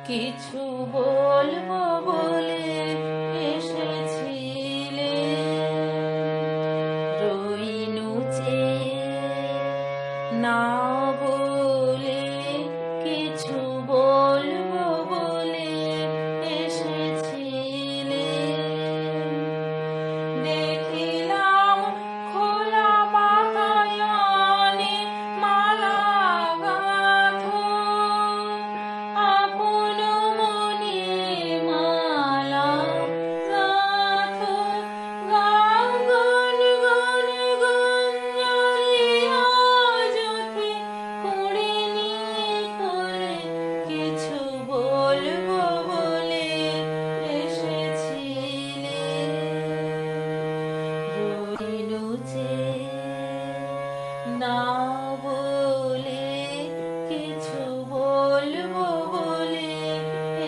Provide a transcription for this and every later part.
কিছু বলবো বলে এসেছিলে, রইনু চেয়ে না বলে। কিছু বলবো বলে এসেছিলে, দেখিলাম খোলা পাতায় অনেক মালা গাঁথো, আপন মনে মালা গাঁথো। গাও গুন গুন গুঞ্জরিয়া যথে কুড়িনি করে। কিছু বলবো বলে এসেছিলে, রইনু চেয়ে না বলে। কিছু বলবো বলে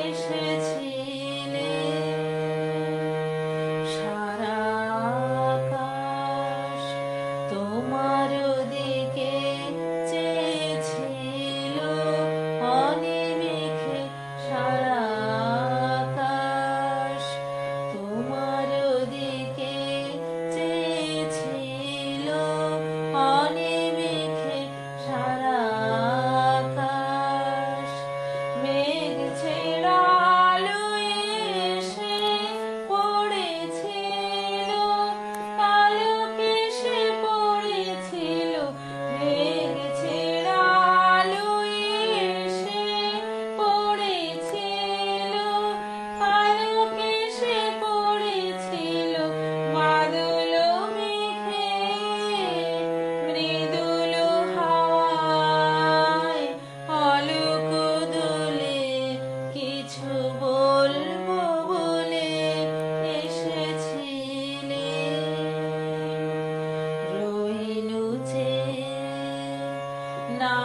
এসেছিলে, সারা আকাশ তোমার দিকে চেয়েছিল অনিমেষে। সারা আকাশ তোমার দিকে চেয়েছিল অনিমেষে। সারা আকাশ মেঘ ছেড়া আলো এসে পড়েছিল, আলোকে এসে পড়েছিল। মেঘ ছেড়া আলো এসে পড়েছিল, আলোকে এসে পড়েছিল। বাদল মেঘে মৃদুল হাওয়ায় অলোক দোলে। কিছু বলবো বলে এসেছিলে, রইনু চেয়ে না